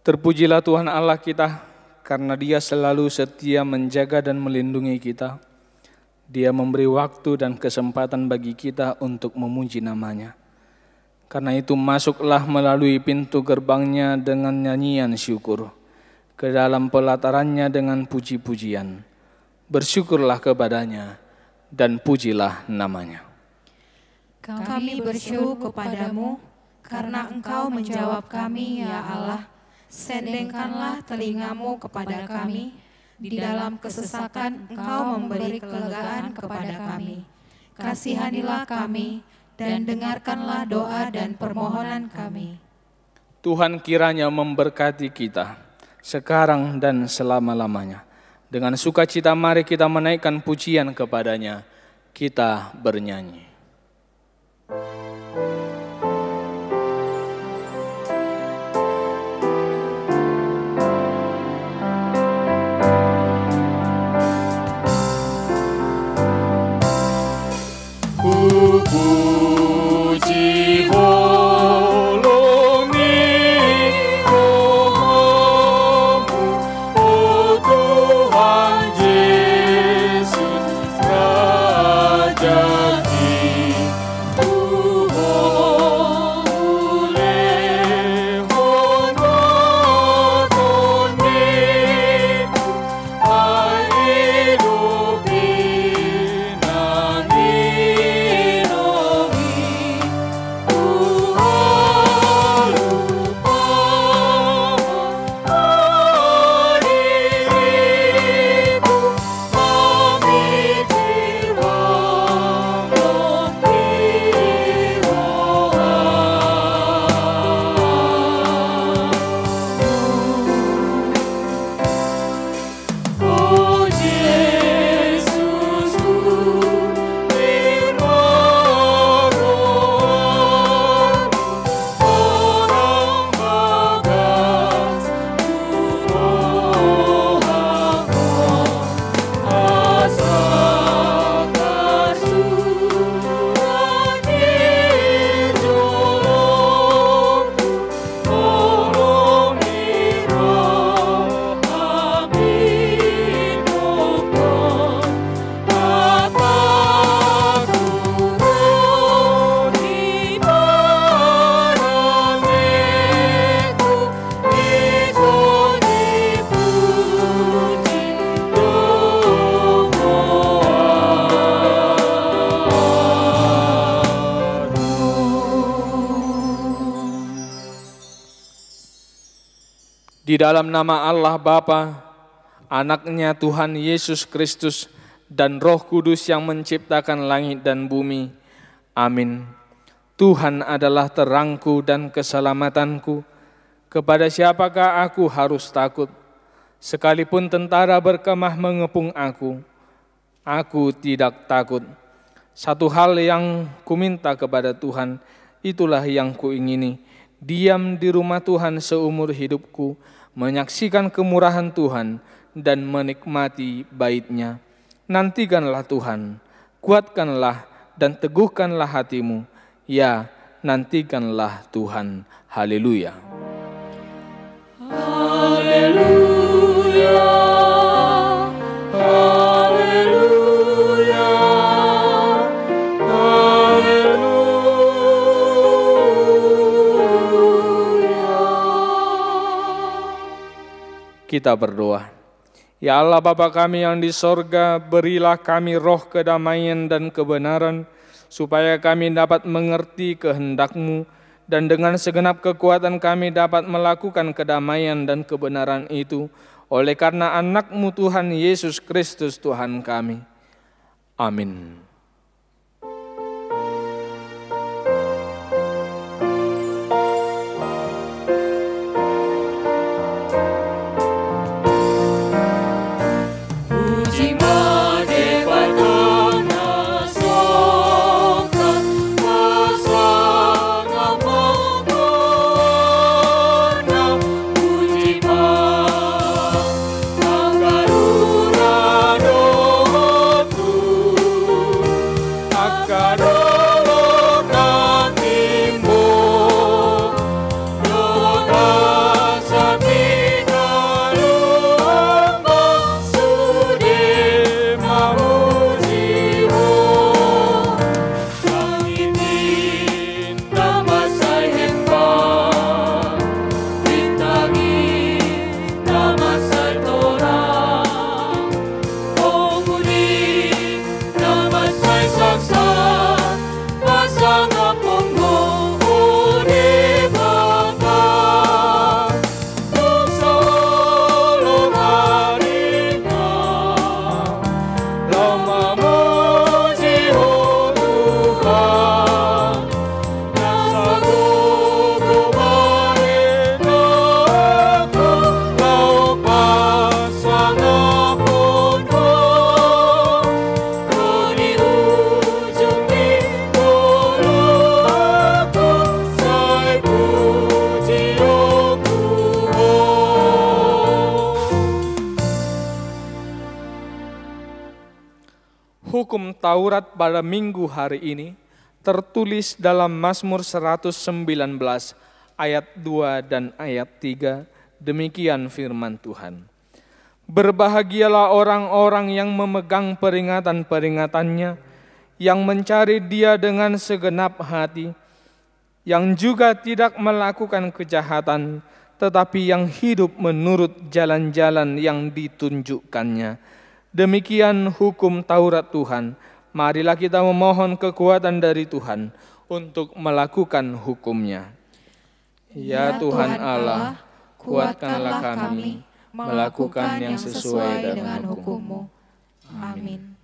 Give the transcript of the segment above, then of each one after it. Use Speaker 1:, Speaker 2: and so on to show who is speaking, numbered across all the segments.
Speaker 1: Terpujilah Tuhan Allah kita, karena Dia selalu setia menjaga dan melindungi kita. Dia memberi waktu dan kesempatan bagi kita untuk memuji nama-Nya. Karena itu masuklah melalui pintu gerbangnya dengan nyanyian syukur, ke dalam pelatarannya dengan puji-pujian. Bersyukurlah kepada-Nya dan pujilah nama-Nya.
Speaker 2: Kami bersyukur kepadamu, karena Engkau menjawab kami, ya Allah. Sendengkanlah telingamu kepada kami, di dalam kesesakan Engkau memberi kelegaan kepada kami. Kasihanilah kami, dan dengarkanlah doa dan permohonan kami.
Speaker 1: Tuhan kiranya memberkati kita, sekarang dan selama-lamanya. Dengan sukacita mari kita menaikkan pujian kepada-Nya, kita bernyanyi.
Speaker 3: Puji holongi rohmu, oh Tuhan Yesus Raja kita.
Speaker 1: Di dalam nama Allah Bapa, Anak-Nya Tuhan Yesus Kristus, dan Roh Kudus yang menciptakan langit dan bumi. Amin. Tuhan adalah terangku dan keselamatanku. Kepada siapakah aku harus takut? Sekalipun tentara berkemah mengepung aku tidak takut. Satu hal yang kuminta kepada Tuhan, itulah yang kuingini, diam di rumah Tuhan seumur hidupku, menyaksikan kemurahan Tuhan dan menikmati bait-Nya. Nantikanlah Tuhan, kuatkanlah dan teguhkanlah hatimu. Ya, nantikanlah Tuhan. Haleluya.
Speaker 3: Haleluya. Haleluya.
Speaker 1: Kita berdoa. Ya Allah Bapa kami yang di sorga, berilah kami roh kedamaian dan kebenaran, supaya kami dapat mengerti kehendak-Mu, dan dengan segenap kekuatan kami dapat melakukan kedamaian dan kebenaran itu, oleh karena Anak-Mu Tuhan Yesus Kristus Tuhan kami. Amin.
Speaker 3: Puji
Speaker 1: hukum Taurat pada minggu hari ini tertulis dalam Mazmur 119 ayat 2 dan ayat 3. Demikian firman Tuhan. Berbahagialah orang-orang yang memegang peringatan-peringatannya, yang mencari Dia dengan segenap hati, yang juga tidak melakukan kejahatan, tetapi yang hidup menurut jalan-jalan yang ditunjukkannya. Demikian hukum Taurat Tuhan. Marilah kita memohon kekuatan dari Tuhan untuk melakukan hukum-Nya. Ya Tuhan Allah, kuatkanlah kami melakukan yang sesuai dengan hukum-Mu.
Speaker 2: Amin.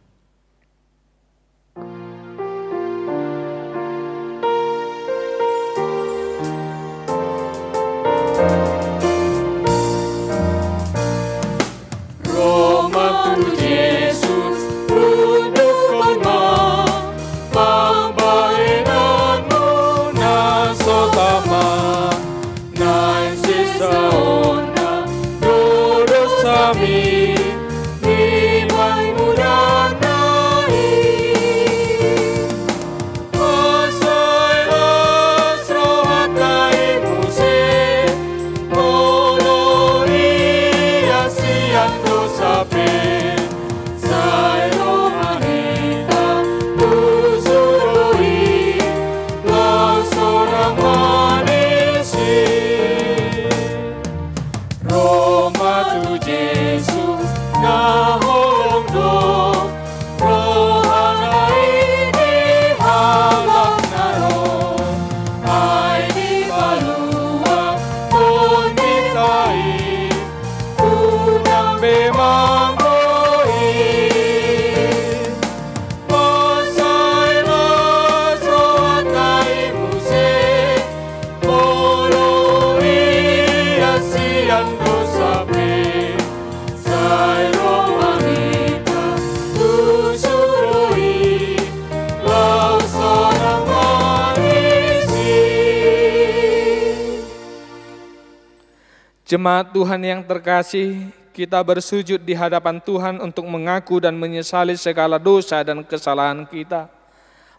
Speaker 1: Jemaat Tuhan yang terkasih, kita bersujud di hadapan Tuhan untuk mengaku dan menyesali segala dosa dan kesalahan kita.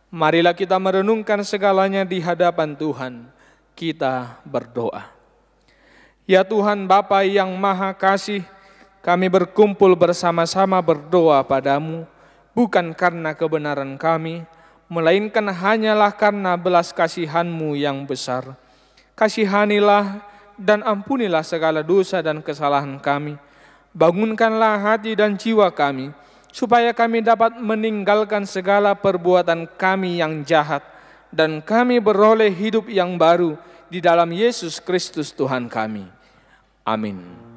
Speaker 1: Marilah kita merenungkan segalanya di hadapan Tuhan. Kita berdoa. Ya Tuhan Bapa yang Maha Kasih, kami berkumpul bersama-sama berdoa padamu, bukan karena kebenaran kami, melainkan hanyalah karena belas kasihan-Mu yang besar. Kasihanilah dan ampunilah segala dosa dan kesalahan kami. Bangunkanlah hati dan jiwa kami, supaya kami dapat meninggalkan segala perbuatan kami yang jahat, dan kami beroleh hidup yang baru di dalam Yesus Kristus Tuhan kami. Amin.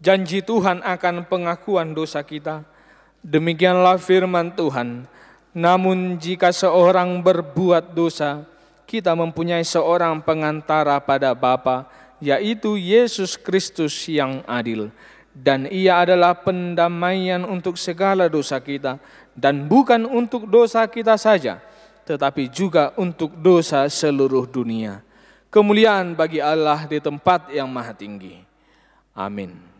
Speaker 1: Janji Tuhan akan pengakuan dosa kita. Demikianlah firman Tuhan. Namun jika seorang berbuat dosa, kita mempunyai seorang pengantara pada Bapa, yaitu Yesus Kristus yang adil. Dan Ia adalah pendamaian untuk segala dosa kita, dan bukan untuk dosa kita saja, tetapi juga untuk dosa seluruh dunia. Kemuliaan bagi Allah di tempat yang maha tinggi. Amin.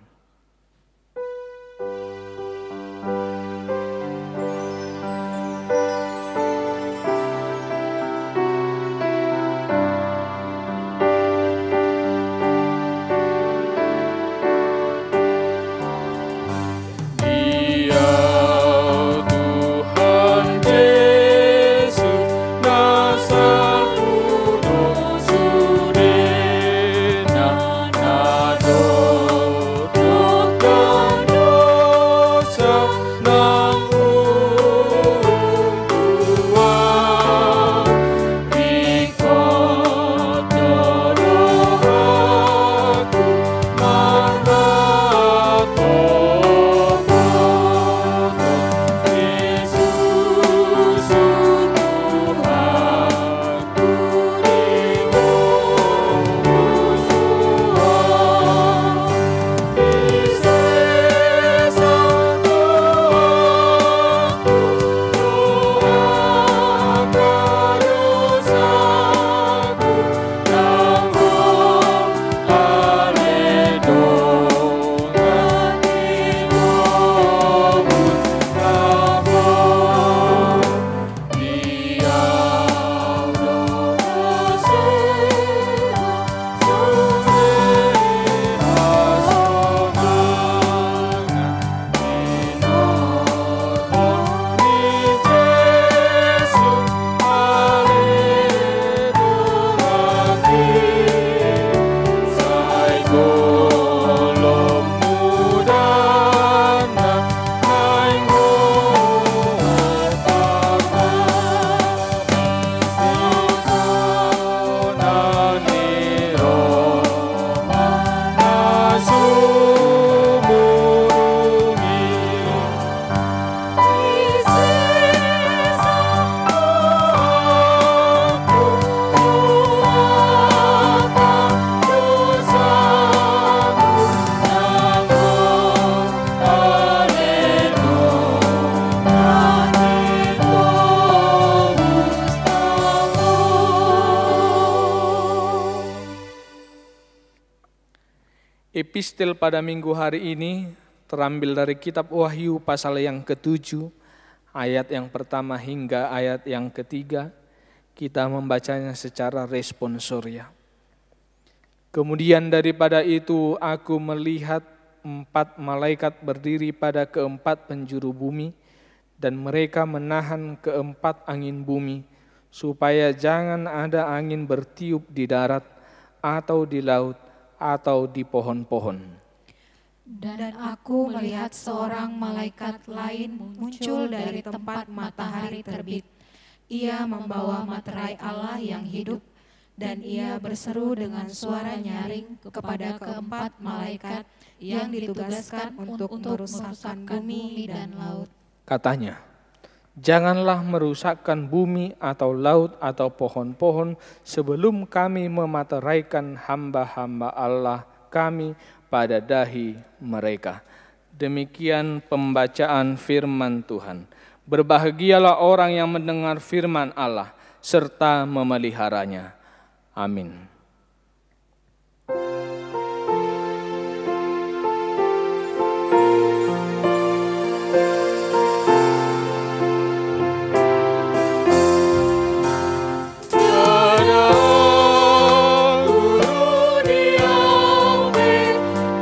Speaker 1: Epistel pada minggu hari ini terambil dari kitab Wahyu pasal yang ke-7, ayat yang pertama hingga ayat yang ketiga. Kita membacanya secara responsoria. Kemudian daripada itu aku melihat 4 malaikat berdiri pada keempat penjuru bumi, dan mereka menahan keempat angin bumi, supaya jangan ada angin bertiup di darat atau di laut atau di pohon-pohon.
Speaker 2: Dan aku melihat seorang malaikat lain muncul dari tempat matahari terbit. Ia membawa materai Allah yang hidup, dan ia berseru dengan suara nyaring kepada keempat malaikat yang ditugaskan untuk merusakkan bumi dan laut.
Speaker 1: Katanya, janganlah merusakkan bumi atau laut atau pohon-pohon sebelum kami memateraikan hamba-hamba Allah kami pada dahi mereka. Demikian pembacaan firman Tuhan. Berbahagialah orang yang mendengar firman Allah serta memeliharanya. Amin.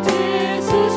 Speaker 3: Yesus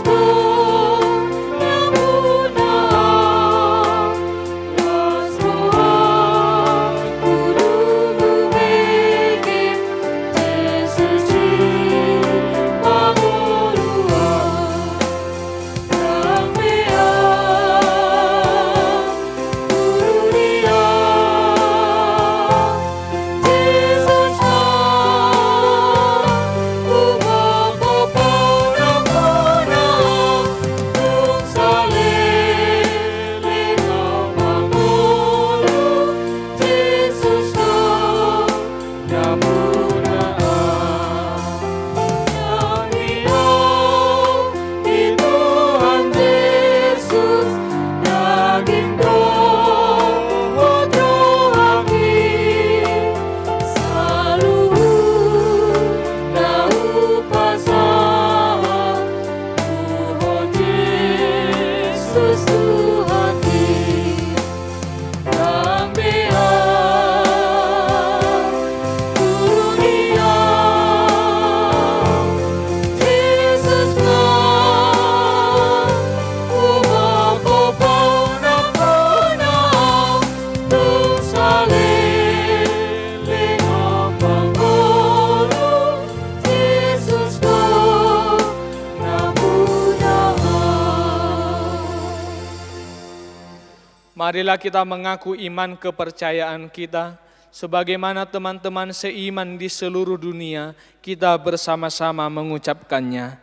Speaker 1: Marilah kita mengaku iman kepercayaan kita, sebagaimana teman-teman seiman di seluruh dunia, kita bersama-sama mengucapkannya.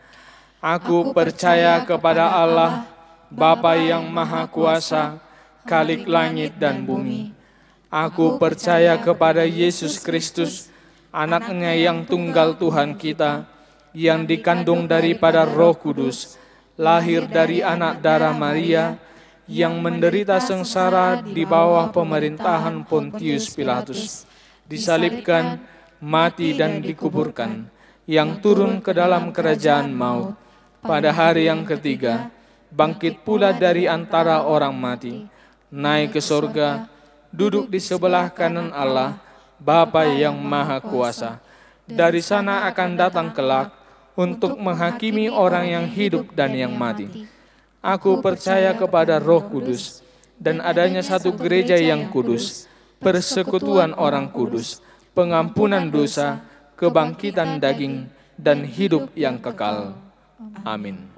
Speaker 1: Aku percaya kepada Allah, Bapa yang Maha Kuasa, Khalik langit dan bumi. Aku percaya kepada Yesus Kristus, Anak-Nya yang tunggal Tuhan kita, yang dikandung daripada Roh Kudus, lahir dari anak darah Maria, yang menderita sengsara di bawah pemerintahan Pontius Pilatus, disalibkan, mati dan dikuburkan, yang turun ke dalam kerajaan maut, pada hari yang ketiga, bangkit pula dari antara orang mati, naik ke sorga, duduk di sebelah kanan Allah, Bapa yang Maha Kuasa. Dari sana akan datang kelak untuk menghakimi orang yang hidup dan yang mati. Aku percaya kepada Roh Kudus dan adanya satu gereja yang kudus, persekutuan orang kudus, pengampunan dosa, kebangkitan daging, dan hidup yang kekal. Amin.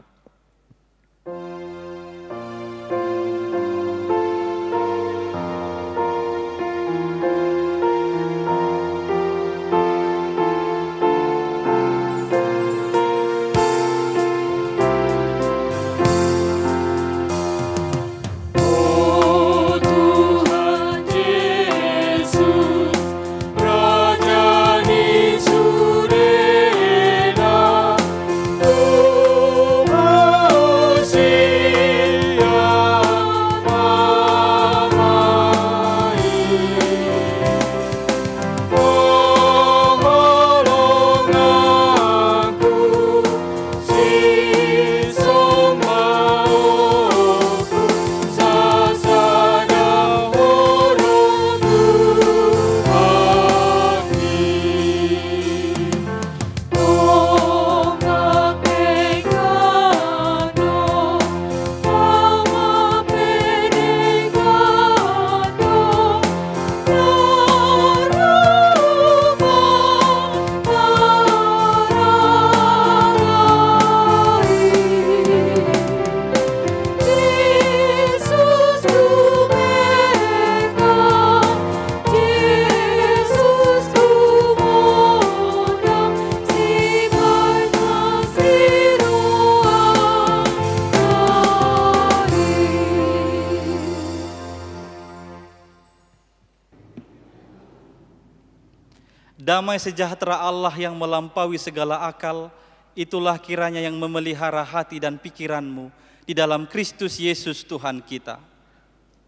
Speaker 4: Damai sejahtera Allah yang melampaui segala akal, itulah kiranya yang memelihara hati dan pikiranmu di dalam Kristus Yesus Tuhan kita.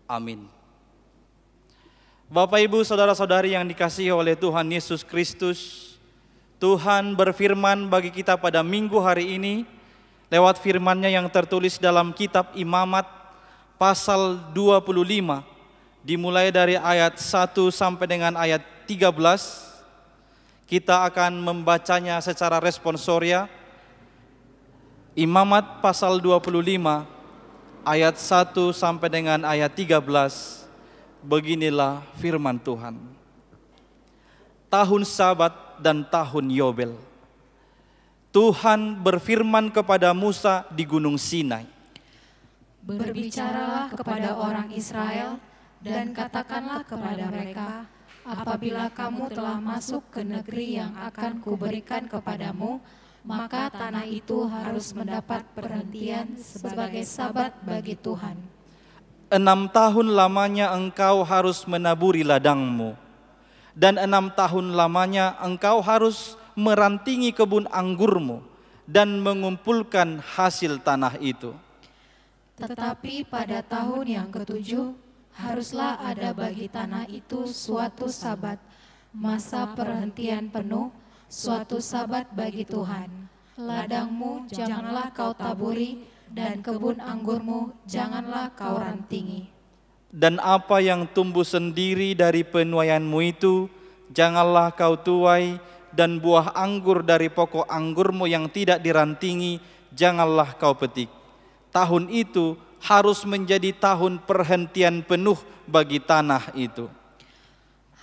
Speaker 4: Amin. Bapak, Ibu, saudara-saudari yang dikasihi oleh Tuhan Yesus Kristus, Tuhan berfirman bagi kita pada minggu hari ini lewat firman-Nya yang tertulis dalam kitab Imamat pasal 25, dimulai dari ayat 1 sampai dengan ayat 13. Kita akan membacanya secara responsoria. Imamat pasal 25 ayat 1 sampai dengan ayat 13. Beginilah firman Tuhan. Tahun Sabat dan tahun Yobel. Tuhan berfirman kepada Musa di Gunung Sinai.
Speaker 2: Berbicaralah kepada orang Israel dan katakanlah kepada mereka, apabila kamu telah masuk ke negeri yang akan kuberikan kepadamu, maka tanah itu harus mendapat perhentian sebagai sabat bagi Tuhan.
Speaker 4: 6 tahun lamanya engkau harus menaburi ladangmu, dan 6 tahun lamanya engkau harus merantingi kebun anggurmu dan mengumpulkan hasil tanah itu.
Speaker 2: Tetapi pada tahun yang ke-7, haruslah ada bagi tanah itu suatu sabat, masa perhentian penuh, suatu sabat bagi Tuhan. Ladangmu janganlah kau taburi, dan kebun anggurmu janganlah kau rantingi.
Speaker 4: Dan apa yang tumbuh sendiri dari penuaianmu itu, janganlah kau tuai, dan buah anggur dari pokok anggurmu yang tidak dirantingi, janganlah kau petik. Tahun itu harus menjadi tahun perhentian penuh bagi tanah itu.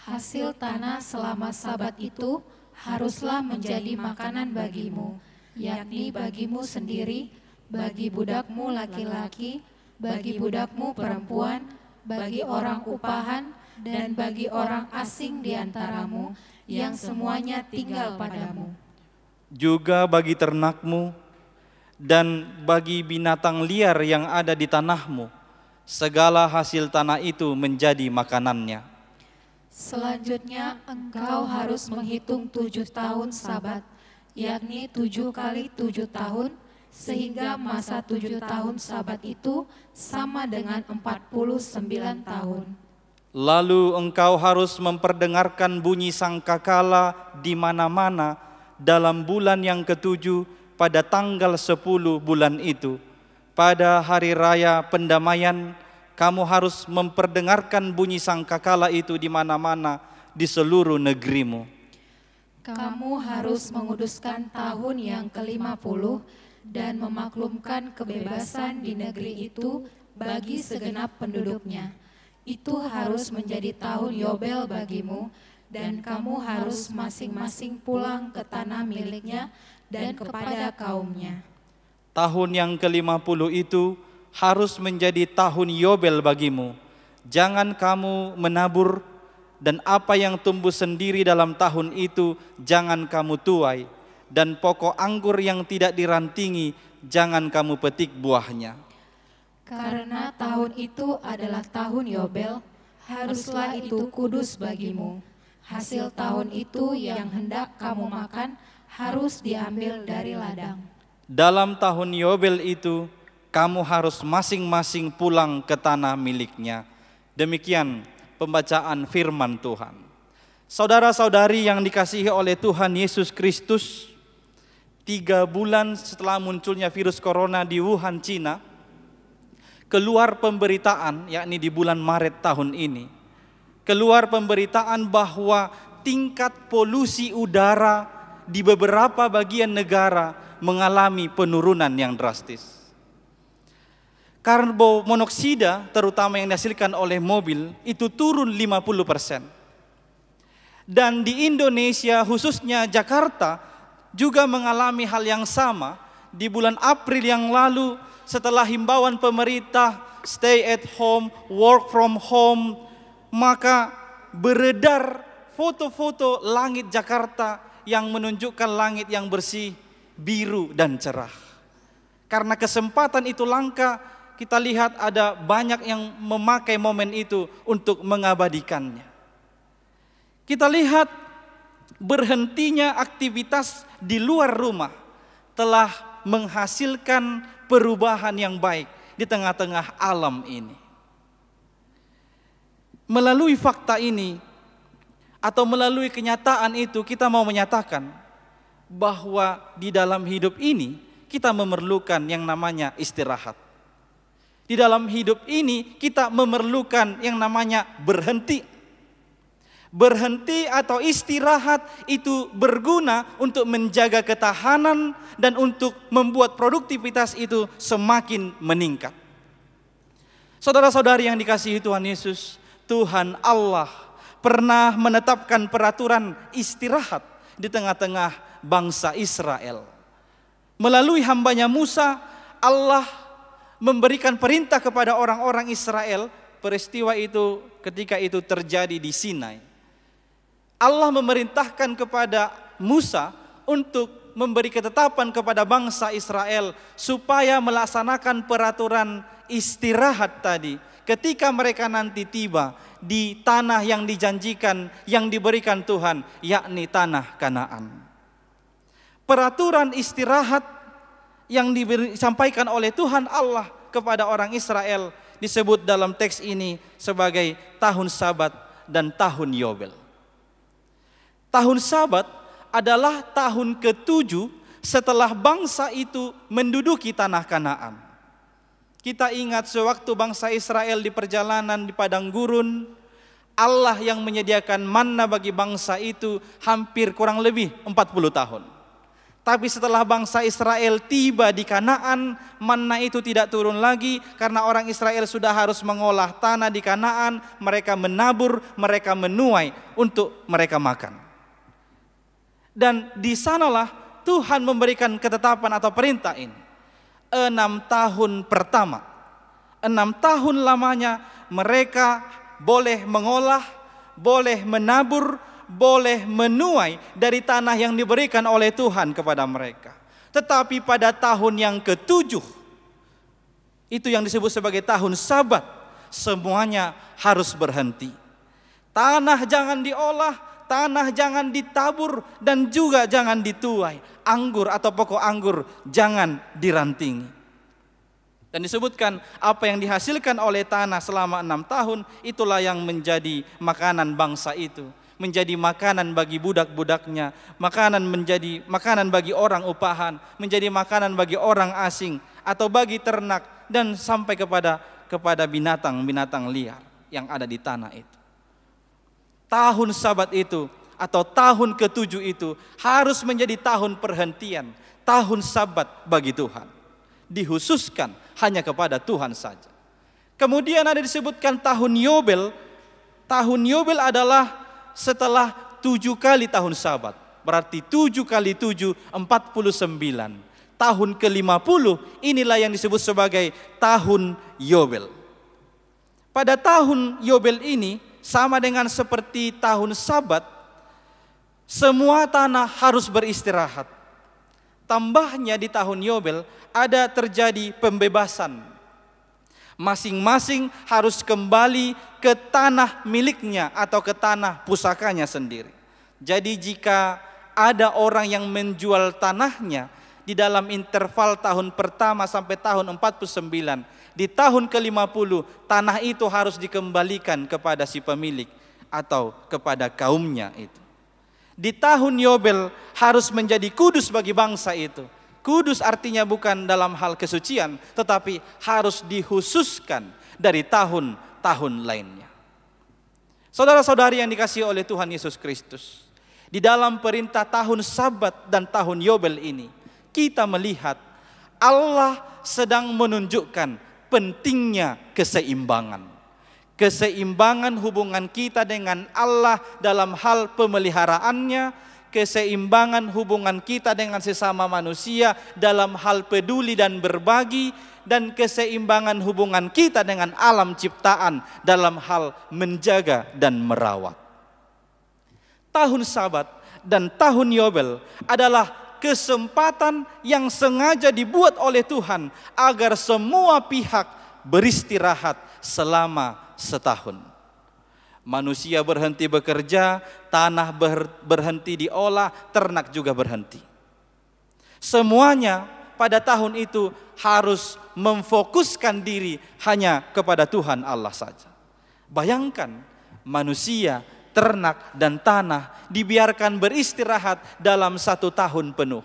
Speaker 2: Hasil tanah selama sabat itu haruslah menjadi makanan bagimu, yakni bagimu sendiri, bagi budakmu laki-laki, bagi budakmu perempuan, bagi orang upahan dan bagi orang asing di antaramu, yang semuanya tinggal padamu.
Speaker 4: Juga bagi ternakmu dan bagi binatang liar yang ada di tanahmu, segala hasil tanah itu menjadi makanannya.
Speaker 2: Selanjutnya engkau harus menghitung 7 tahun Sabat, yakni 7 kali 7 tahun, sehingga masa 7 tahun Sabat itu sama dengan 49 tahun.
Speaker 4: Lalu engkau harus memperdengarkan bunyi sangkakala di mana-mana dalam bulan yang ketujuh pada tanggal 10 bulan itu. Pada hari raya pendamaian, kamu harus memperdengarkan bunyi sangkakala itu di mana-mana di seluruh negerimu.
Speaker 2: Kamu harus menguduskan tahun yang ke-50 dan memaklumkan kebebasan di negeri itu bagi segenap penduduknya. Itu harus menjadi tahun Yobel bagimu, dan kamu harus masing-masing pulang ke tanah miliknya dan kepada kaumnya.
Speaker 4: Tahun yang ke-50 itu harus menjadi tahun Yobel bagimu. Jangan kamu menabur, dan apa yang tumbuh sendiri dalam tahun itu jangan kamu tuai, dan pokok anggur yang tidak dirantingi jangan kamu petik buahnya.
Speaker 2: Karena tahun itu adalah tahun Yobel, haruslah itu kudus bagimu. Hasil tahun itu yang hendak kamu makan harus diambil dari ladang.
Speaker 4: Dalam tahun Yobel itu, kamu harus masing-masing pulang ke tanah miliknya. Demikian pembacaan firman Tuhan. Saudara-saudari yang dikasihi oleh Tuhan Yesus Kristus, 3 bulan setelah munculnya virus corona di Wuhan, Cina, keluar pemberitaan, yakni di bulan Maret tahun ini, keluar pemberitaan bahwa tingkat polusi udara di beberapa bagian negara mengalami penurunan yang drastis. Karbon monoksida, terutama yang dihasilkan oleh mobil, itu turun 50%. Dan di Indonesia, khususnya Jakarta, juga mengalami hal yang sama. Di bulan April yang lalu, setelah himbauan pemerintah stay at home, work from home, maka beredar foto-foto langit Jakarta yang menunjukkan langit yang bersih, biru dan cerah. Karena kesempatan itu langka, kita lihat ada banyak yang memakai momen itu untuk mengabadikannya. Kita lihat berhentinya aktivitas di luar rumah telah menghasilkan perubahan yang baik di tengah-tengah alam ini. Melalui fakta ini atau melalui kenyataan itu, kita mau menyatakan bahwa di dalam hidup ini kita memerlukan yang namanya istirahat. Di dalam hidup ini kita memerlukan yang namanya berhenti. Berhenti atau istirahat itu berguna untuk menjaga ketahanan dan untuk membuat produktivitas itu semakin meningkat. Saudara-saudari yang dikasihi Tuhan Yesus, Tuhan Allah pernah menetapkan peraturan istirahat di tengah-tengah bangsa Israel. Melalui hambanya Musa, Allah memberikan perintah kepada orang-orang Israel. Peristiwa itu ketika itu terjadi di Sinai. Allah memerintahkan kepada Musa untuk memberi ketetapan kepada bangsa Israel supaya melaksanakan peraturan istirahat tadi ketika mereka nanti tiba di tanah yang dijanjikan, yang diberikan Tuhan, yakni tanah Kanaan. Peraturan istirahat yang disampaikan oleh Tuhan Allah kepada orang Israel disebut dalam teks ini sebagai tahun Sabat dan tahun Yobel. Tahun Sabat adalah tahun ke-7 setelah bangsa itu menduduki tanah Kanaan. Kita ingat sewaktu bangsa Israel di perjalanan di padang gurun, Allah yang menyediakan manna bagi bangsa itu hampir kurang lebih 40 tahun. Tapi setelah bangsa Israel tiba di Kanaan, manna itu tidak turun lagi karena orang Israel sudah harus mengolah tanah di Kanaan, mereka menabur, mereka menuai untuk mereka makan. Dan di sanalah Tuhan memberikan ketetapan atau perintah ini. 6 tahun pertama, 6 tahun lamanya mereka boleh mengolah, boleh menabur, boleh menuai dari tanah yang diberikan oleh Tuhan kepada mereka. Tetapi pada tahun yang ke-7, itu yang disebut sebagai tahun Sabat, semuanya harus berhenti. Tanah jangan diolah, tanah jangan ditabur, dan juga jangan dituai. Anggur atau pokok anggur jangan dirantingi. Dan disebutkan apa yang dihasilkan oleh tanah selama 6 tahun, itulah yang menjadi makanan bangsa itu. Menjadi makanan bagi budak-budaknya, menjadi makanan bagi orang upahan, menjadi makanan bagi orang asing, atau bagi ternak, dan sampai kepada binatang-binatang liar yang ada di tanah itu. Tahun Sabat itu atau tahun ke-7 itu harus menjadi tahun perhentian, tahun Sabat bagi Tuhan. Dihususkan hanya kepada Tuhan saja. Kemudian ada disebutkan tahun Yobel. Tahun Yobel adalah setelah 7 kali tahun Sabat. Berarti 7 kali 7, 49. Tahun ke-50 inilah yang disebut sebagai tahun Yobel. Pada tahun Yobel ini sama dengan seperti tahun Sabat, semua tanah harus beristirahat. Tambahnya di tahun Yobel ada terjadi pembebasan. Masing-masing harus kembali ke tanah miliknya atau ke tanah pusakanya sendiri. Jadi jika ada orang yang menjual tanahnya di dalam interval tahun pertama sampai tahun 49, di tahun ke-50 tanah itu harus dikembalikan kepada si pemilik atau kepada kaumnya itu. Di tahun Yobel harus menjadi kudus bagi bangsa itu. Kudus artinya bukan dalam hal kesucian, tetapi harus dikhususkan dari tahun-tahun lainnya. Saudara-saudari yang dikasihi oleh Tuhan Yesus Kristus, di dalam perintah tahun Sabat dan tahun Yobel ini, kita melihat Allah sedang menunjukkan pentingnya keseimbangan. Keseimbangan hubungan kita dengan Allah dalam hal pemeliharaannya, keseimbangan hubungan kita dengan sesama manusia dalam hal peduli dan berbagi, dan keseimbangan hubungan kita dengan alam ciptaan dalam hal menjaga dan merawat. Tahun Sabat dan tahun Yobel adalah kesempatan yang sengaja dibuat oleh Tuhan agar semua pihak beristirahat selama setahun. Manusia berhenti bekerja, tanah berhenti diolah, ternak juga berhenti. Semuanya pada tahun itu harus memfokuskan diri hanya kepada Tuhan Allah saja. Bayangkan manusia, ternak, dan tanah dibiarkan beristirahat dalam 1 tahun penuh.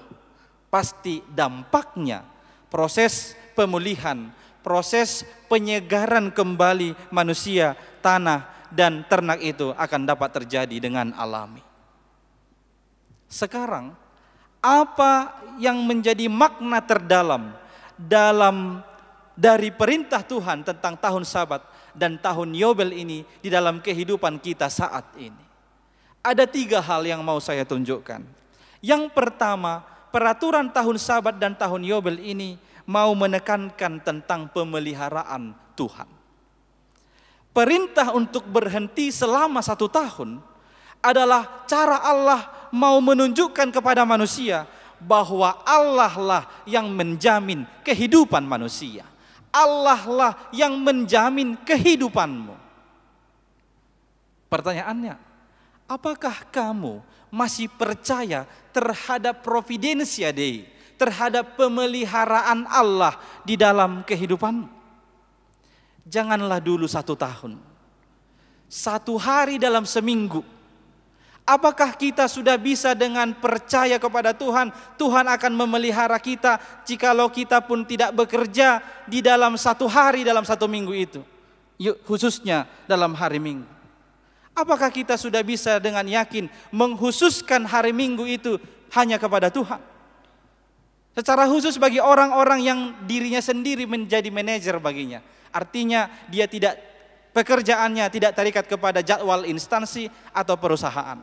Speaker 4: Pasti dampaknya proses pemulihan, proses penyegaran kembali manusia, tanah, dan ternak itu akan dapat terjadi dengan alami. Sekarang, apa yang menjadi makna terdalam dari perintah Tuhan tentang tahun Sabat dan tahun Yobel ini di dalam kehidupan kita saat ini? Ada 3 hal yang mau saya tunjukkan. Yang pertama, peraturan tahun Sabat dan tahun Yobel ini mau menekankan tentang pemeliharaan Tuhan. Perintah untuk berhenti selama 1 tahun adalah cara Allah mau menunjukkan kepada manusia bahwa Allah lah yang menjamin kehidupan manusia. Allah lah yang menjamin kehidupanmu. Pertanyaannya, apakah kamu masih percaya terhadap providensia Dei, terhadap pemeliharaan Allah di dalam kehidupanmu? Janganlah dulu 1 tahun, 1 hari dalam seminggu. Apakah kita sudah bisa dengan percaya kepada Tuhan, Tuhan akan memelihara kita jikalau kita pun tidak bekerja di dalam 1 hari dalam 1 minggu itu, khususnya dalam hari Minggu? Apakah kita sudah bisa dengan yakin menghususkan hari Minggu itu hanya kepada Tuhan? Secara khusus bagi orang-orang yang dirinya sendiri menjadi manajer baginya. Artinya dia pekerjaannya tidak terikat kepada jadwal instansi atau perusahaan.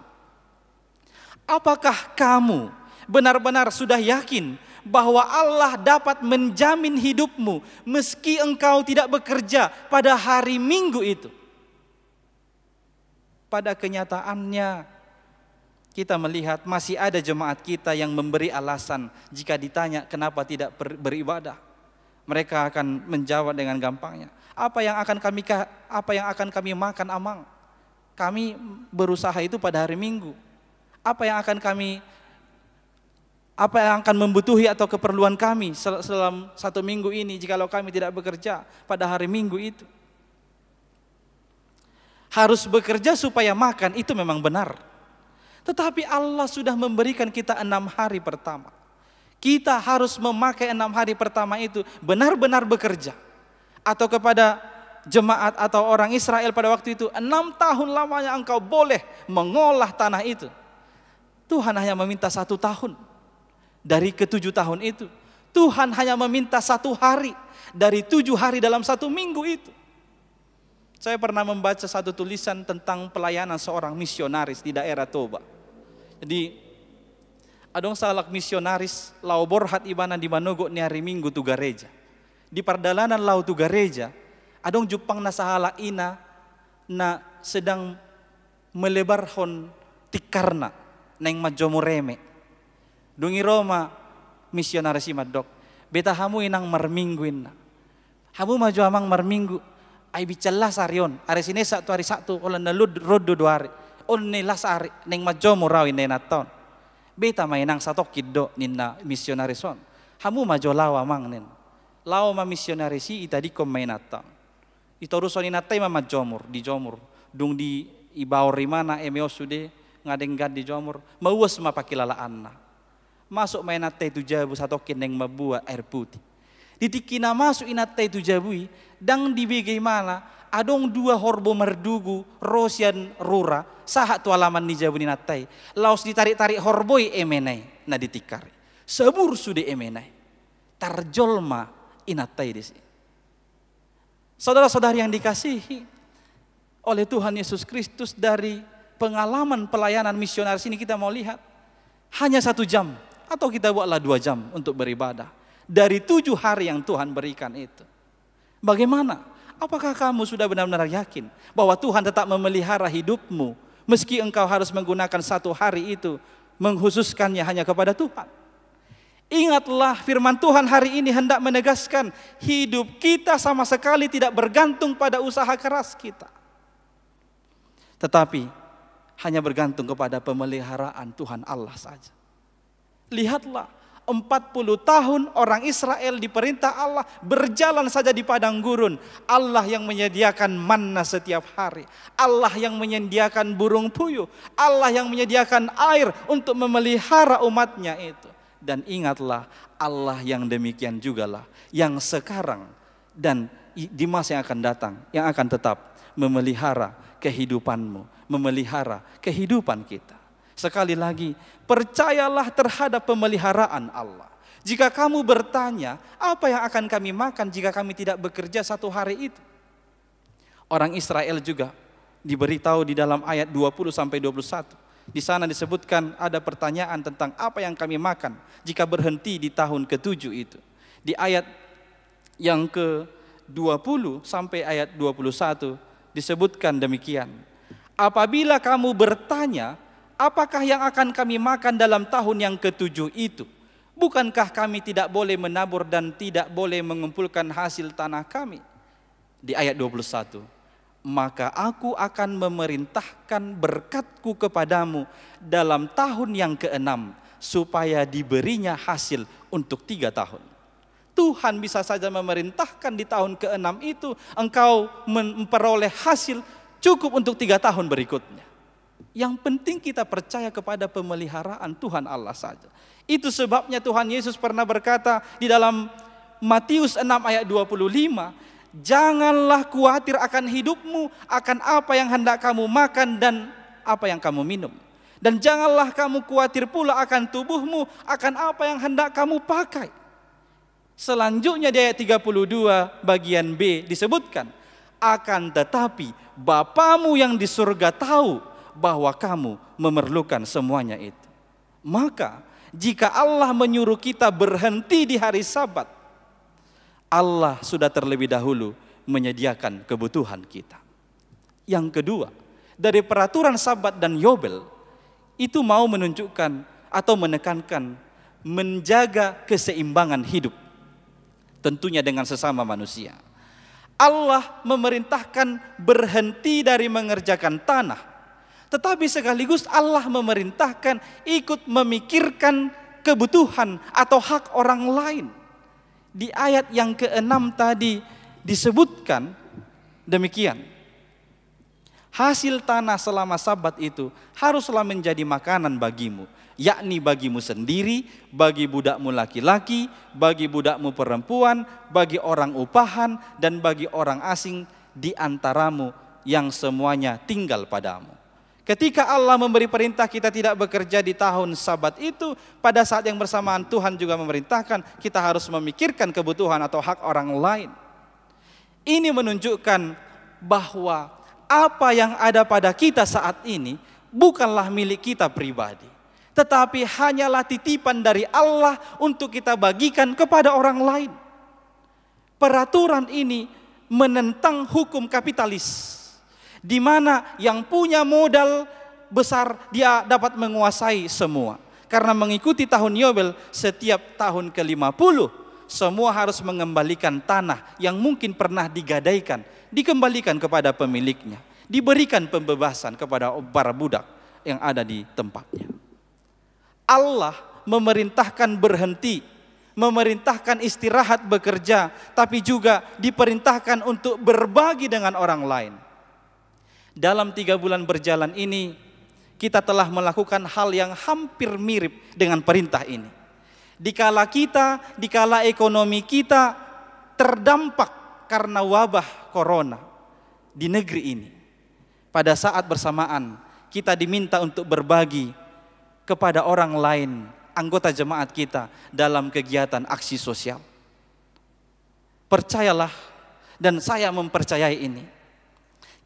Speaker 4: Apakah kamu benar-benar sudah yakin bahwa Allah dapat menjamin hidupmu meski engkau tidak bekerja pada hari Minggu itu. Pada kenyataannya kita melihat masih ada jemaat kita yang memberi alasan jika ditanya kenapa tidak beribadah. Mereka akan menjawab dengan gampangnya, apa yang akan kami makan amang? Kami berusaha itu pada hari Minggu. Apa yang akan membutuhi atau keperluan kami selama 1 minggu ini jikalau kami tidak bekerja pada hari Minggu itu? Harus bekerja supaya makan, itu memang benar. Tetapi Allah sudah memberikan kita 6 hari pertama. Kita harus memakai 6 hari pertama itu benar-benar bekerja. Atau kepada jemaat atau orang Israel pada waktu itu, 6 tahun lamanya engkau boleh mengolah tanah itu. Tuhan hanya meminta 1 tahun dari ke-7 tahun itu. Tuhan hanya meminta 1 hari dari 7 hari dalam 1 minggu itu. Saya pernah membaca satu tulisan tentang pelayanan seorang misionaris di daerah Toba. Jadi, adong salak misionaris lau borhat ibana di Manogo ni hari Minggu tu gereja. Di perdalanan lau tu gereja, adong jupang na sahala ina na sedang melebarhon tikarna neng majomureme. Dungi Roma misionaris imadok. Beta hamu inang marmingguin na. Hamu maju amang marminggu. Ay bicalla sarion. Ari sinesa tu hari Sabtu olan nalud rodo 2 hari. On nilas ari neng majomu rawi nenaton. Beta mainang satok kiddo ninna misionarison. Hamu majo lawa mang nen. Lawa ma misionarisi itadi kom mainatan. Itoruson inatai ma majomur di jomur. Dung di ibawor rimana emeo sude ngadenggan di jomur. Mauwas ma pakilalaan na. Masuk mainate itu jabu satokin neng mabuat air putih. Ditikina masuk inatai itu jabui. Dang di bagaimana adong 2 horbo merdugu rosian rura sahat tu alaman ni jabu inatai. Laos ditarik-tarik horboi emenai na ditikari. Sebur sude emenai. Tarjolma inatai desi. Saudara-saudari yang dikasihi oleh Tuhan Yesus Kristus, dari pengalaman pelayanan misionaris ini kita mau lihat hanya 1 jam atau kita buatlah 2 jam untuk beribadah dari 7 hari yang Tuhan berikan itu. Bagaimana? Apakah kamu sudah benar-benar yakin bahwa Tuhan tetap memelihara hidupmu meski engkau harus menggunakan 1 hari itu menghususkannya hanya kepada Tuhan? Ingatlah firman Tuhan hari ini hendak menegaskan hidup kita sama sekali tidak bergantung pada usaha keras kita, tetapi hanya bergantung kepada pemeliharaan Tuhan Allah saja. Lihatlah, 40 tahun orang Israel diperintah Allah berjalan saja di padang gurun. Allah yang menyediakan manna setiap hari. Allah yang menyediakan burung puyuh. Allah yang menyediakan air untuk memelihara umatnya itu. Dan ingatlah, Allah yang demikian jugalah yang sekarang dan di masa yang akan datang, yang akan tetap memelihara kehidupanmu, memelihara kehidupan kita. Sekali lagi, percayalah terhadap pemeliharaan Allah. Jika kamu bertanya, apa yang akan kami makan jika kami tidak bekerja 1 hari itu? Orang Israel juga diberitahu di dalam ayat 20-21. Di sana disebutkan ada pertanyaan tentang apa yang kami makan jika berhenti di tahun ke-7 itu. Di ayat yang ke-20 sampai ayat 21 disebutkan demikian. Apabila kamu bertanya, apakah yang akan kami makan dalam tahun yang ke-7 itu? Bukankah kami tidak boleh menabur dan tidak boleh mengumpulkan hasil tanah kami? Di ayat 21, maka aku akan memerintahkan berkatku kepadamu dalam tahun yang ke-6 supaya diberinya hasil untuk 3 tahun. Tuhan bisa saja memerintahkan di tahun ke-6 itu engkau memperoleh hasil cukup untuk 3 tahun berikutnya. Yang penting kita percaya kepada pemeliharaan Tuhan Allah saja. Itu sebabnya Tuhan Yesus pernah berkata di dalam Matius 6 ayat 25, janganlah khawatir akan hidupmu, akan apa yang hendak kamu makan dan apa yang kamu minum. Dan janganlah kamu khawatir pula akan tubuhmu, akan apa yang hendak kamu pakai. Selanjutnya di ayat 32 bagian B disebutkan, akan tetapi Bapamu yang di surga tahu bahwa kamu memerlukan semuanya itu. Maka Jika Allah menyuruh kita berhenti di hari Sabat, Allah sudah terlebih dahulu menyediakan kebutuhan kita. Yang kedua, dari peraturan Sabat dan Yobel itu mau menunjukkan atau menekankan menjaga keseimbangan hidup, tentunya dengan sesama manusia. Allah memerintahkan berhenti dari mengerjakan tanah, tetapi sekaligus Allah memerintahkan ikut memikirkan kebutuhan atau hak orang lain. Di ayat yang ke-6 tadi disebutkan demikian. Hasil tanah selama Sabat itu haruslah menjadi makanan bagimu, yakni bagimu sendiri, bagi budakmu laki-laki, bagi budakmu perempuan, bagi orang upahan, dan bagi orang asing di antaramu yang semuanya tinggal padamu. Ketika Allah memberi perintah kita tidak bekerja di tahun Sabat itu, pada saat yang bersamaan Tuhan juga memerintahkan kita harus memikirkan kebutuhan atau hak orang lain. Ini menunjukkan bahwa apa yang ada pada kita saat ini bukanlah milik kita pribadi, tetapi hanyalah titipan dari Allah untuk kita bagikan kepada orang lain. Peraturan ini menentang hukum kapitalis, di mana yang punya modal besar dia dapat menguasai semua. Karena mengikuti tahun Yobel, setiap tahun ke-50 semua harus mengembalikan tanah yang mungkin pernah digadaikan, dikembalikan kepada pemiliknya, diberikan pembebasan kepada para budak yang ada di tempatnya. Allah memerintahkan berhenti, memerintahkan istirahat bekerja, tapi juga diperintahkan untuk berbagi dengan orang lain. Dalam 3 bulan berjalan ini, kita telah melakukan hal yang hampir mirip dengan perintah ini. Dikala ekonomi kita terdampak karena wabah corona di negeri ini, pada saat bersamaan kita diminta untuk berbagi kepada orang lain, anggota jemaat kita dalam kegiatan aksi sosial. Percayalah, dan saya mempercayai ini,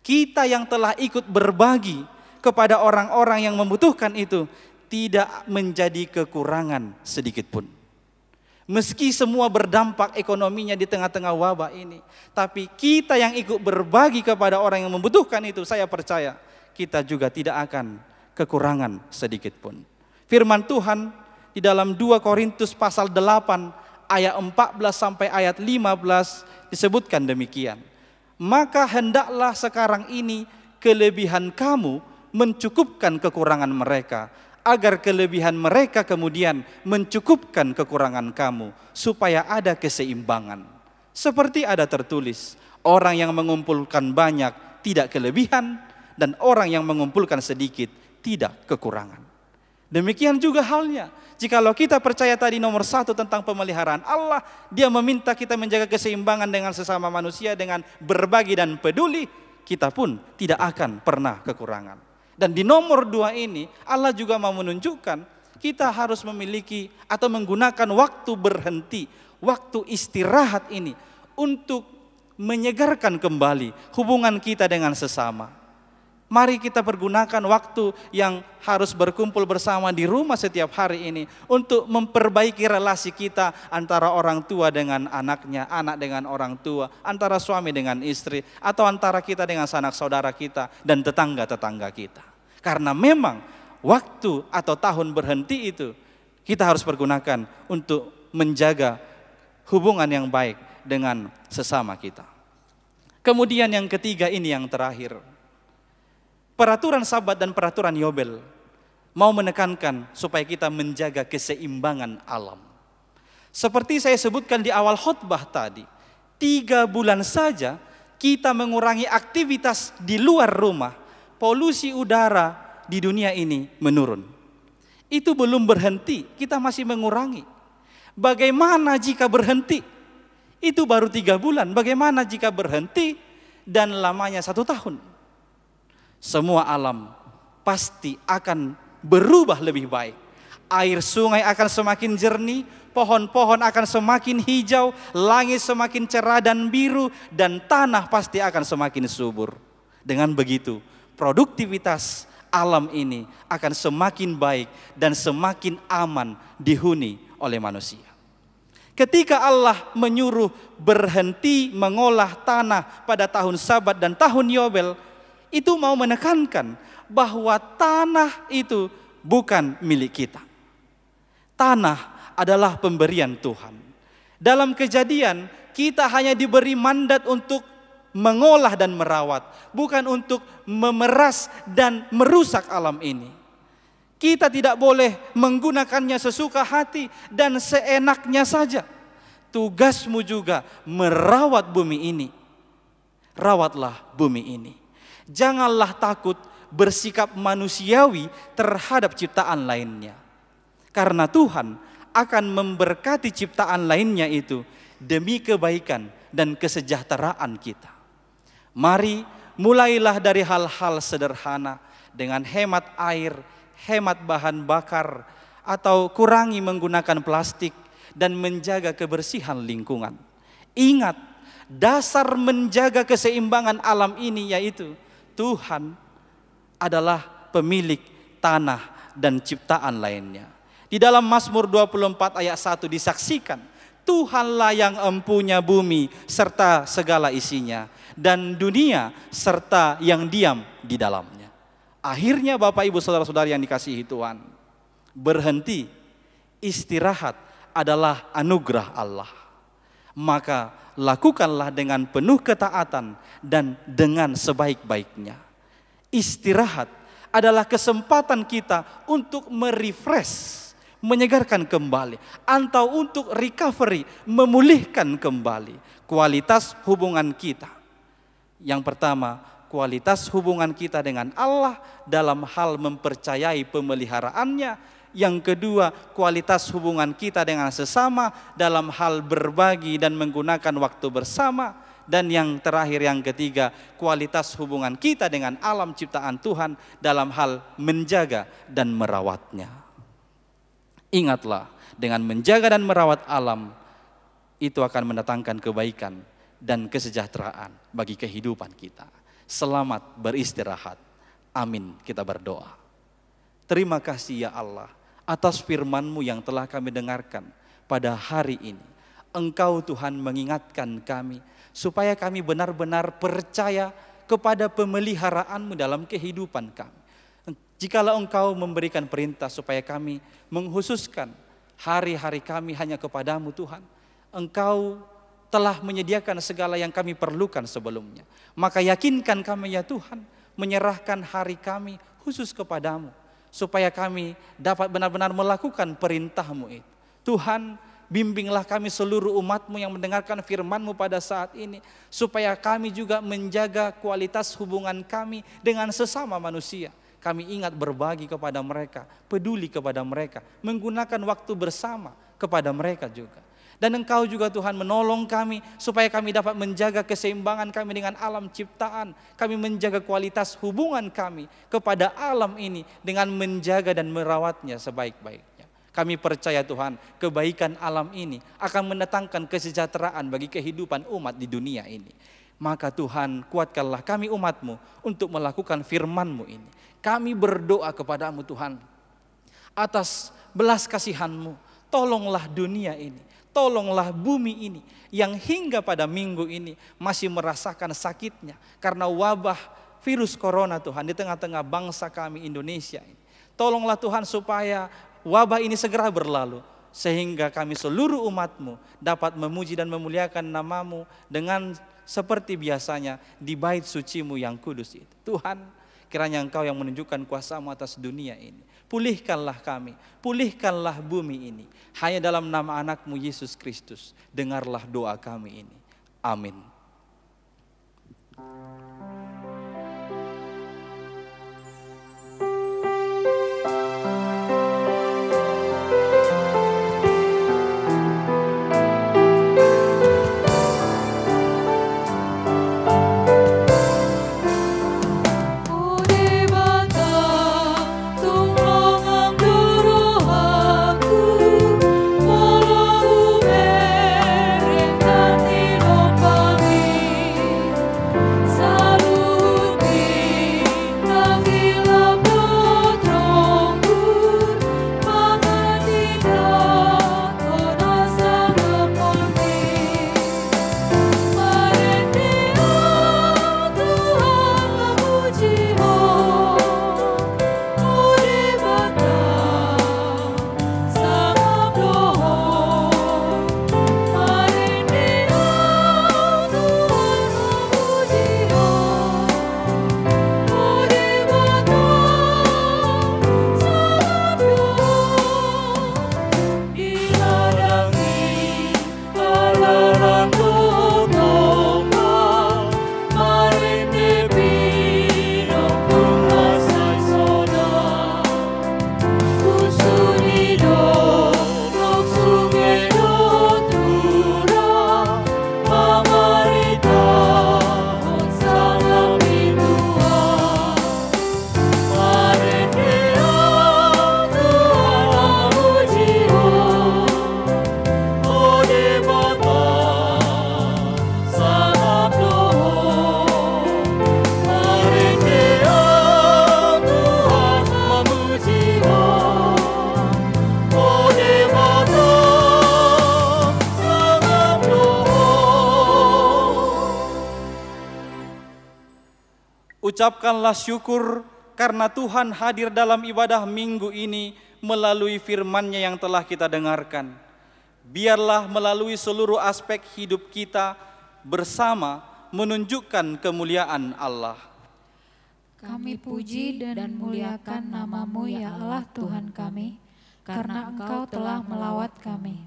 Speaker 4: kita yang telah ikut berbagi kepada orang-orang yang membutuhkan itu tidak menjadi kekurangan sedikit pun. Meski semua berdampak ekonominya di tengah-tengah wabah ini, tapi kita yang ikut berbagi kepada orang yang membutuhkan itu, saya percaya kita juga tidak akan kekurangan sedikit pun. Firman Tuhan di dalam 2 Korintus pasal 8 ayat 14 sampai ayat 15 disebutkan demikian. Maka hendaklah sekarang ini kelebihan kamu mencukupkan kekurangan mereka, agar kelebihan mereka kemudian mencukupkan kekurangan kamu, supaya ada keseimbangan. Seperti ada tertulis, orang yang mengumpulkan banyak tidak kelebihan, dan orang yang mengumpulkan sedikit tidak kekurangan. Demikian juga halnya, jikalau kita percaya tadi nomor 1 tentang pemeliharaan Allah, Dia meminta kita menjaga keseimbangan dengan sesama manusia dengan berbagi dan peduli, kita pun tidak akan pernah kekurangan. Dan di nomor 2 ini, Allah juga mau menunjukkan kita harus memiliki atau menggunakan waktu berhenti, waktu istirahat ini untuk menyegarkan kembali hubungan kita dengan sesama. Mari kita pergunakan waktu yang harus berkumpul bersama di rumah setiap hari ini untuk memperbaiki relasi kita antara orang tua dengan anaknya, anak dengan orang tua, antara suami dengan istri, atau antara kita dengan sanak saudara kita dan tetangga-tetangga kita. Karena memang waktu atau tahun berhenti itu kita harus pergunakan untuk menjaga hubungan yang baik dengan sesama kita. Kemudian yang ketiga ini yang terakhir. Peraturan Sabat dan peraturan Yobel mau menekankan supaya kita menjaga keseimbangan alam. Seperti saya sebutkan di awal khotbah tadi, 3 bulan saja kita mengurangi aktivitas di luar rumah, polusi udara di dunia ini menurun. Itu belum berhenti, kita masih mengurangi. Bagaimana jika berhenti? Itu baru 3 bulan, bagaimana jika berhenti dan lamanya 1 tahun? Semua alam pasti akan berubah lebih baik. Air sungai akan semakin jernih, pohon-pohon akan semakin hijau, langit semakin cerah dan biru, dan tanah pasti akan semakin subur. Dengan begitu, produktivitas alam ini akan semakin baik dan semakin aman dihuni oleh manusia. Ketika Allah menyuruh berhenti mengolah tanah pada tahun Sabat dan tahun Yobel, itu mau menekankan bahwa tanah itu bukan milik kita. Tanah adalah pemberian Tuhan. Dalam Kejadian, kita hanya diberi mandat untuk mengolah dan merawat, bukan untuk memeras dan merusak alam ini. Kita tidak boleh menggunakannya sesuka hati dan seenaknya saja. Tugasmu juga merawat bumi ini. Rawatlah bumi ini. Janganlah takut bersikap manusiawi terhadap ciptaan lainnya. Karena Tuhan akan memberkati ciptaan lainnya itu demi kebaikan dan kesejahteraan kita. Mari mulailah dari hal-hal sederhana dengan hemat air, hemat bahan bakar, atau kurangi menggunakan plastik dan menjaga kebersihan lingkungan. Ingat, dasar menjaga keseimbangan alam ini yaitu Tuhan adalah pemilik tanah dan ciptaan lainnya. Di dalam Mazmur 24 ayat 1 disaksikan, Tuhanlah yang empunya bumi serta segala isinya, dan dunia serta yang diam di dalamnya. Akhirnya Bapak Ibu Saudara-saudari yang dikasihi Tuhan, berhenti, istirahat adalah anugerah Allah. Maka lakukanlah dengan penuh ketaatan dan dengan sebaik-baiknya. Istirahat adalah kesempatan kita untuk merefresh, menyegarkan kembali, atau untuk recovery, memulihkan kembali kualitas hubungan kita. Yang pertama, kualitas hubungan kita dengan Allah dalam hal mempercayai pemeliharaannya. Yang kedua, kualitas hubungan kita dengan sesama dalam hal berbagi dan menggunakan waktu bersama. Dan yang terakhir, yang ketiga, kualitas hubungan kita dengan alam ciptaan Tuhan dalam hal menjaga dan merawatnya. Ingatlah, dengan menjaga dan merawat alam, itu akan mendatangkan kebaikan dan kesejahteraan bagi kehidupan kita. Selamat beristirahat. Amin, kita berdoa. Terima kasih ya Allah atas firman-Mu yang telah kami dengarkan pada hari ini. Engkau Tuhan mengingatkan kami supaya kami benar-benar percaya kepada pemeliharaan-Mu dalam kehidupan kami. Jikalau Engkau memberikan perintah supaya kami menghususkan hari-hari kami hanya kepadamu Tuhan, Engkau telah menyediakan segala yang kami perlukan sebelumnya. Maka yakinkan kami ya Tuhan, menyerahkan hari kami khusus kepadamu, supaya kami dapat benar-benar melakukan perintah-Mu itu. Tuhan, bimbinglah kami seluruh umat-Mu yang mendengarkan firman-Mu pada saat ini, supaya kami juga menjaga kualitas hubungan kami dengan sesama manusia. Kami ingat berbagi kepada mereka, peduli kepada mereka, menggunakan waktu bersama kepada mereka juga. Dan Engkau juga Tuhan menolong kami supaya kami dapat menjaga keseimbangan kami dengan alam ciptaan. Kami menjaga kualitas hubungan kami kepada alam ini dengan menjaga dan merawatnya sebaik-baiknya. Kami percaya Tuhan, kebaikan alam ini akan mendatangkan kesejahteraan bagi kehidupan umat di dunia ini. Maka Tuhan, kuatkanlah kami umat-Mu untuk melakukan firman-Mu ini. Kami berdoa kepada-Mu Tuhan, atas belas kasihan-Mu, tolonglah dunia ini, tolonglah bumi ini, yang hingga pada minggu ini masih merasakan sakitnya karena wabah virus corona Tuhan di tengah-tengah bangsa kami Indonesia ini. Tolonglah Tuhan supaya wabah ini segera berlalu, sehingga kami seluruh umat-Mu dapat memuji dan memuliakan nama-Mu dengan seperti biasanya di bait suci-Mu yang kudus itu. Tuhan, kiranya Engkau yang menunjukkan kuasa-Mu atas dunia ini. Pulihkanlah kami, pulihkanlah bumi ini. Hanya dalam nama anak-Mu Yesus Kristus, dengarlah doa kami ini. Amin.
Speaker 3: Sa
Speaker 4: Ucapkanlah syukur karena Tuhan hadir dalam ibadah minggu ini melalui firman-Nya yang telah kita dengarkan. Biarlah melalui seluruh aspek hidup kita bersama menunjukkan kemuliaan Allah.
Speaker 2: Kami puji dan muliakan nama-Mu ya Allah Tuhan kami, karena Engkau telah melawat kami.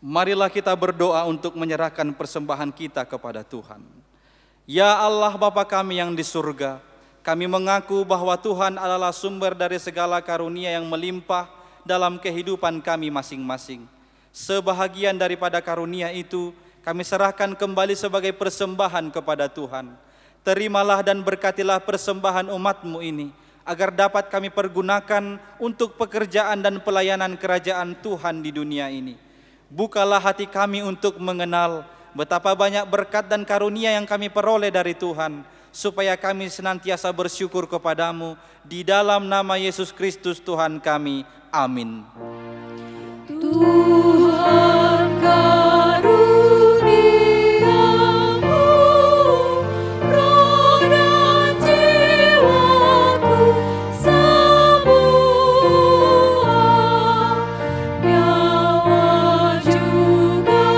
Speaker 4: Marilah kita berdoa untuk menyerahkan persembahan kita kepada Tuhan. Ya Allah Bapa kami yang di surga, kami mengaku bahwa Tuhan adalah sumber dari segala karunia yang melimpah dalam kehidupan kami masing-masing. Sebahagian daripada karunia itu kami serahkan kembali sebagai persembahan kepada Tuhan. Terimalah dan berkatilah persembahan umat-Mu ini, agar dapat kami pergunakan untuk pekerjaan dan pelayanan kerajaan Tuhan di dunia ini. Bukalah hati kami untuk mengenal betapa banyak berkat dan karunia yang kami peroleh dari Tuhan, supaya kami senantiasa bersyukur kepadamu di dalam nama Yesus Kristus Tuhan kami. Amin.
Speaker 3: Tuhan karuniamu, roh dan jiwaku semua, nyawa juga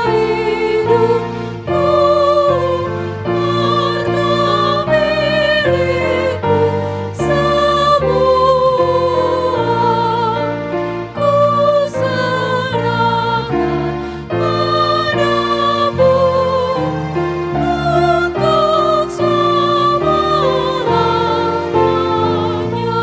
Speaker 3: hidupku, harta milikku semua, ku serahkan padamu untuk selama-lamanya.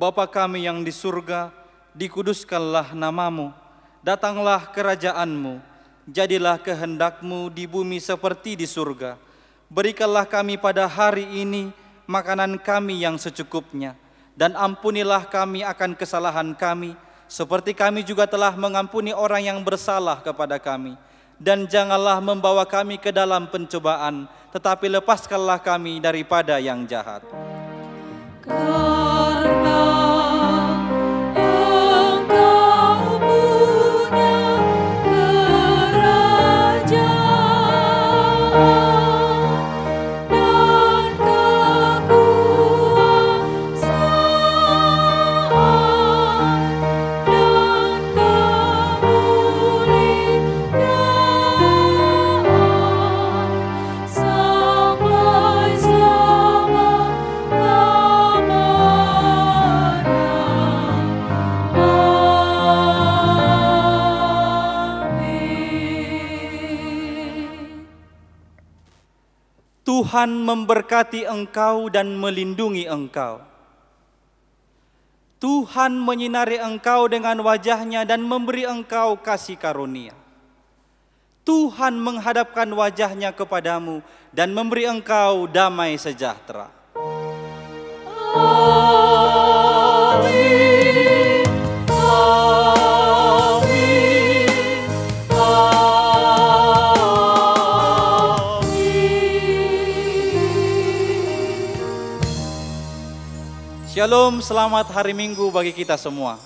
Speaker 4: Bapa kami yang di surga, dikuduskanlah nama-Mu, datanglah kerajaan-Mu, jadilah kehendak-Mu di bumi seperti di surga. Berikanlah kami pada hari ini makanan kami yang secukupnya, dan ampunilah kami akan kesalahan kami, seperti kami juga telah mengampuni orang yang bersalah kepada kami. Dan janganlah membawa kami ke dalam pencobaan, tetapi lepaskanlah kami daripada yang jahat.
Speaker 3: Karena Engkau punya kerajaan dan kekuasaan dan kemuliaan sampai
Speaker 4: Tuhan memberkati engkau dan melindungi engkau. Tuhan menyinari engkau dengan wajah-Nya dan memberi engkau kasih karunia. Tuhan menghadapkan wajah-Nya kepadamu dan memberi engkau damai sejahtera.
Speaker 3: Amin. Amin.
Speaker 4: Shalom, selamat hari Minggu bagi kita semua.